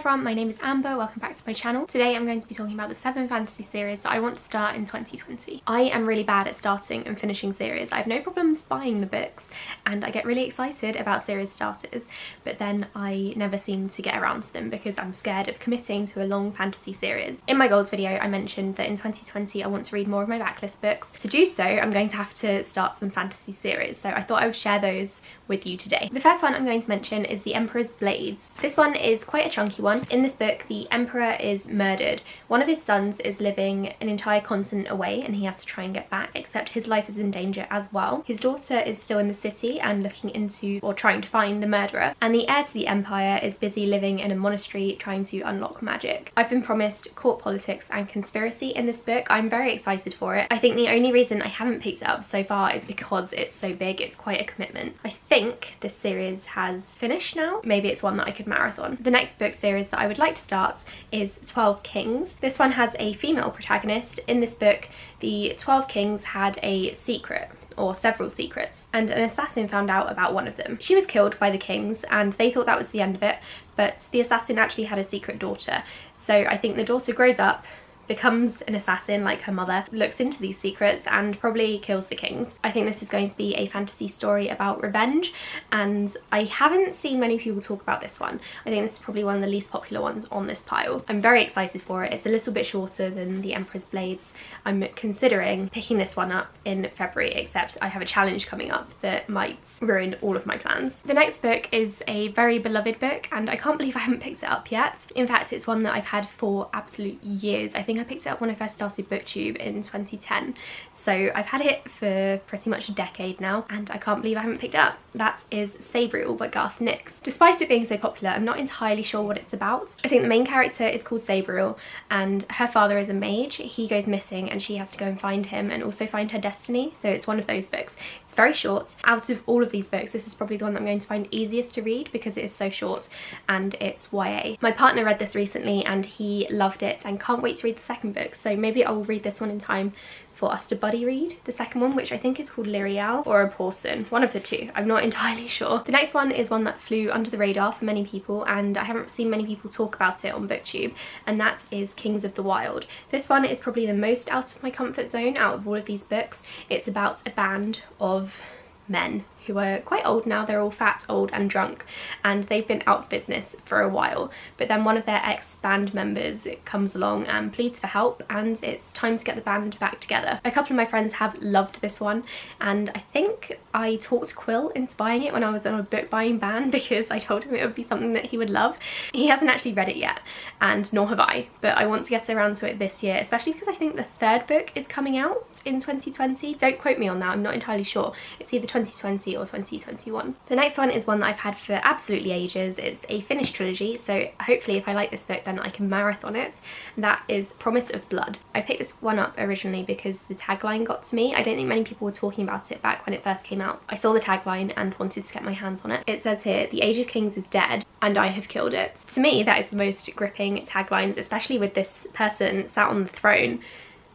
everyone, my name is Amber, welcome back to my channel. Today I'm going to be talking about the 7 fantasy series that I want to start in 2020. I am really bad at starting and finishing series. I have no problems buying the books and I get really excited about series starters, but then I never seem to get around to them because I'm scared of committing to a long fantasy series. In my goals video I mentioned that in 2020 I want to read more of my backlist books. To do so I'm going to have to start some fantasy series, so I thought I would share those with you today. The first one I'm going to mention is The Emperor's Blades. This one is quite a chunky one. In this book, the Emperor is murdered. One of his sons is living an entire continent away and he has to try and get back, except his life is in danger as well. His daughter is still in the city and looking into or trying to find the murderer, and the heir to the empire is busy living in a monastery trying to unlock magic. I've been promised court politics and conspiracy in this book. I'm very excited for it. I think the only reason I haven't picked it up so far is because it's so big. It's quite a commitment. I think this series has finished now. Maybe it's one that I could marathon. The next book series that I would like to start is 12 Kings. This one has a female protagonist. In this book, the 12 Kings had a secret, or several secrets, and an assassin found out about one of them. She was killed by the kings and they thought that was the end of it, but the assassin actually had a secret daughter. So I think the daughter grows up, becomes an assassin like her mother, looks into these secrets and probably kills the kings. I think this is going to be a fantasy story about revenge, and I haven't seen many people talk about this one. I think this is probably one of the least popular ones on this pile. I'm very excited for it. It's a little bit shorter than The Emperor's Blades. I'm considering picking this one up in February, except I have a challenge coming up that might ruin all of my plans. The next book is a very beloved book and I can't believe I haven't picked it up yet. In fact, it's one that I've had for absolute years. I think I picked it up when I first started BookTube in 2010, so I've had it for pretty much a decade now and I can't believe I haven't picked it up. That is Sabriel by Garth Nix. Despite it being so popular, I'm not entirely sure what it's about. I think the main character is called Sabriel and her father is a mage. He goes missing and she has to go and find him and also find her destiny, so it's one of those books. It's very short. Out of all of these books, this is probably the one that I'm going to find easiest to read because it is so short and it's YA. My partner read this recently and he loved it and can't wait to read the second book, so maybe I will read this one in time for us to buddy read the second one, which I think is called Lyrial or a Porson, one of the two. I'm not entirely sure. The next one is one that flew under the radar for many people and I haven't seen many people talk about it on BookTube, and that is Kings of the Wyld. This one is probably the most out of my comfort zone out of all of these books. It's about a band of men who are quite old now. They're all fat, old and drunk, and they've been out of business for a while, but then one of their ex-band members comes along and pleads for help and it's time to get the band back together. A couple of my friends have loved this one and I think I talked Quill into buying it when I was on a book buying ban because I told him it would be something that he would love. He hasn't actually read it yet and nor have I, but I want to get around to it this year, especially because I think the third book is coming out in 2020. Don't quote me on that, I'm not entirely sure. It's either 2020 or 2021. The next one is one that I've had for absolutely ages. It's a finished trilogy, so hopefully if I like this book then I can marathon it. That is Promise of Blood. I picked this one up originally because the tagline got to me. I don't think many people were talking about it back when it first came out. I saw the tagline and wanted to get my hands on it. It says here, "The Age of Kings is dead and I have killed it." To me that is the most gripping taglines, especially with this person sat on the throne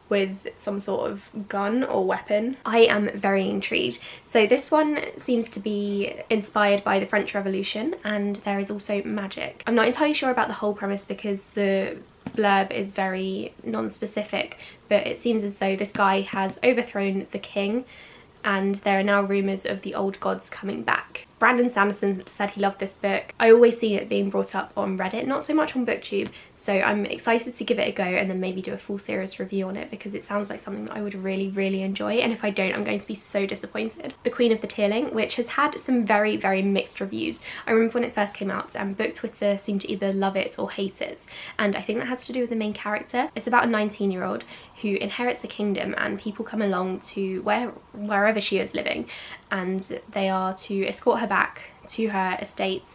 with some sort of gun or weapon. I am very intrigued. So this one seems to be inspired by the French Revolution and there is also magic. I'm not entirely sure about the whole premise because the blurb is very non-specific, but it seems as though this guy has overthrown the king and there are now rumours of the old gods coming back. Brandon Sanderson said he loved this book. I always see it being brought up on Reddit, not so much on BookTube, so I'm excited to give it a go and then maybe do a full series review on it because it sounds like something that I would really enjoy, and if I don't I'm going to be so disappointed. The Queen of the Tearling, which has had some very mixed reviews. I remember when it first came out and book Twitter seemed to either love it or hate it, and I think that has to do with the main character. It's about a 19-year-old who inherits a kingdom and people come along to wherever she is living and they are to escort her back to her estate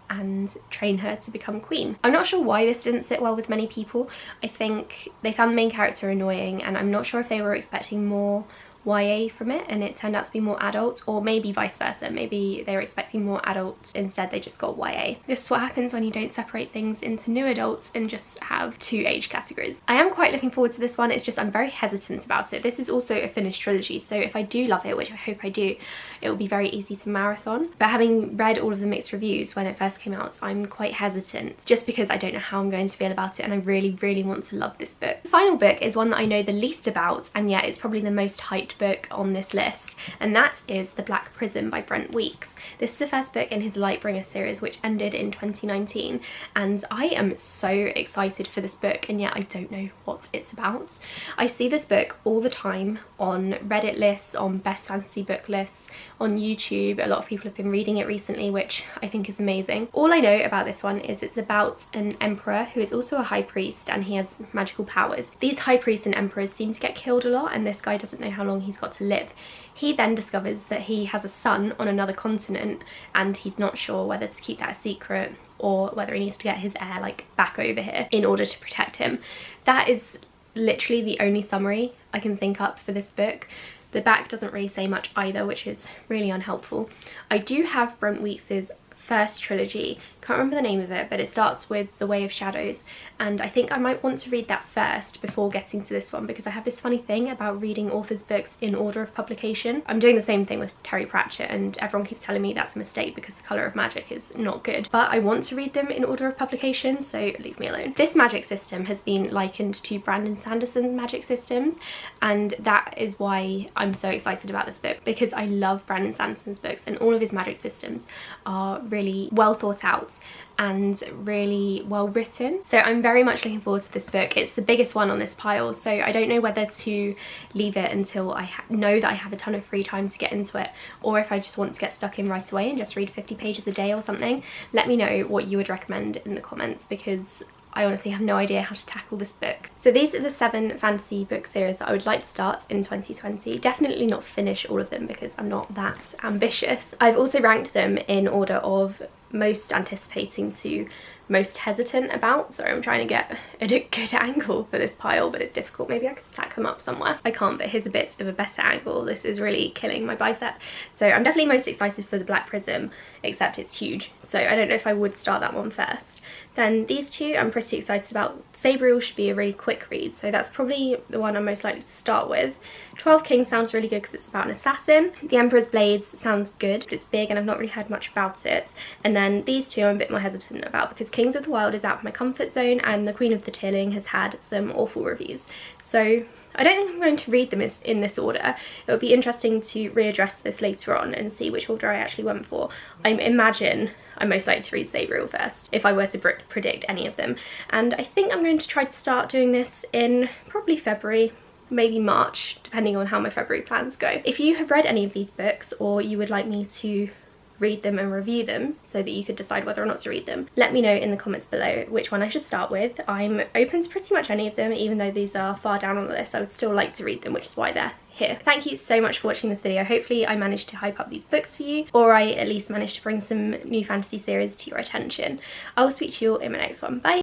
and train her to become queen. I'm not sure why this didn't sit well with many people. I think they found the main character annoying and I'm not sure if they were expecting more YA from it and it turned out to be more adult, or maybe vice versa, maybe they were expecting more adult, instead they just got YA. This is what happens when you don't separate things into new adults and just have 2 age categories. I am quite looking forward to this one, it's just I'm very hesitant about it. This is also a finished trilogy, so if I do love it, which I hope I do, it will be very easy to marathon. But having read all of the mixed reviews when it first came out, I'm quite hesitant just because I don't know how I'm going to feel about it, and I really want to love this book. The final book is one that I know the least about, and yet it's probably the most hyped book on this list, and that is The Black Prism by Brent Weeks. This is the first book in his Lightbringer series, which ended in 2019, and I am so excited for this book, and yet I don't know what it's about. I see this book all the time on Reddit lists, on best fantasy book lists, on YouTube. A lot of people have been reading it recently, which I think is amazing. All I know about this one is it's about an emperor who is also a high priest, and he has magical powers. These high priests and emperors seem to get killed a lot, and this guy doesn't know how long he's got to live. He then discovers that he has a son on another continent, and he's not sure whether to keep that a secret or whether he needs to get his heir like back over here in order to protect him. That is literally the only summary I can think up for this book. The back doesn't really say much either, which is really unhelpful. I do have Brent Weeks's first trilogy, can't remember the name of it, but it starts with The Way of Shadows, and I think I might want to read that first before getting to this one, because I have this funny thing about reading authors' books in order of publication. I'm doing the same thing with Terry Pratchett, and everyone keeps telling me that's a mistake because The Colour of Magic is not good, but I want to read them in order of publication, so leave me alone. This magic system has been likened to Brandon Sanderson's magic systems, and that is why I'm so excited about this book, because I love Brandon Sanderson's books, and all of his magic systems are really well thought out and really well written. So I'm very much looking forward to this book. It's the biggest one on this pile, so I don't know whether to leave it until I know that I have a ton of free time to get into it, or if I just want to get stuck in right away and just read 50 pages a day or something. Let me know what you would recommend in the comments, because I honestly have no idea how to tackle this book. So these are the 7 fantasy book series that I would like to start in 2020. Definitely not finish all of them because I'm not that ambitious. I've also ranked them in order of most anticipating to most hesitant about. Sorry, I'm trying to get a good angle for this pile, but it's difficult. Maybe I could stack them up somewhere. I can't, but here's a bit of a better angle. This is really killing my bicep. So I'm definitely most excited for the Black Prism, except it's huge. So I don't know if I would start that one first. Then these two I'm pretty excited about. Sabriel should be a really quick read, so that's probably the one I'm most likely to start with. 12 Kings sounds really good because it's about an assassin. The Emperor's Blades sounds good, but it's big and I've not really heard much about it. And then these two I'm a bit more hesitant about because Kings of the Wyld is out of my comfort zone, and The Queen of the Tearling has had some awful reviews. So I don't think I'm going to read them in this order. It would be interesting to readdress this later on and see which order I actually went for. I imagine I'm most likely to read Sabriel first, if I were to predict any of them. And I think I'm going to try to start doing this in probably February, maybe March, depending on how my February plans go. If you have read any of these books, or you would like me to read them and review them so that you could decide whether or not to read them, let me know in the comments below which one I should start with. I'm open to pretty much any of them, even though these are far down on the list. I would still like to read them, which is why they're here. Thank you so much for watching this video. Hopefully I managed to hype up these books for you, or I at least managed to bring some new fantasy series to your attention. I will speak to you all in my next one. Bye!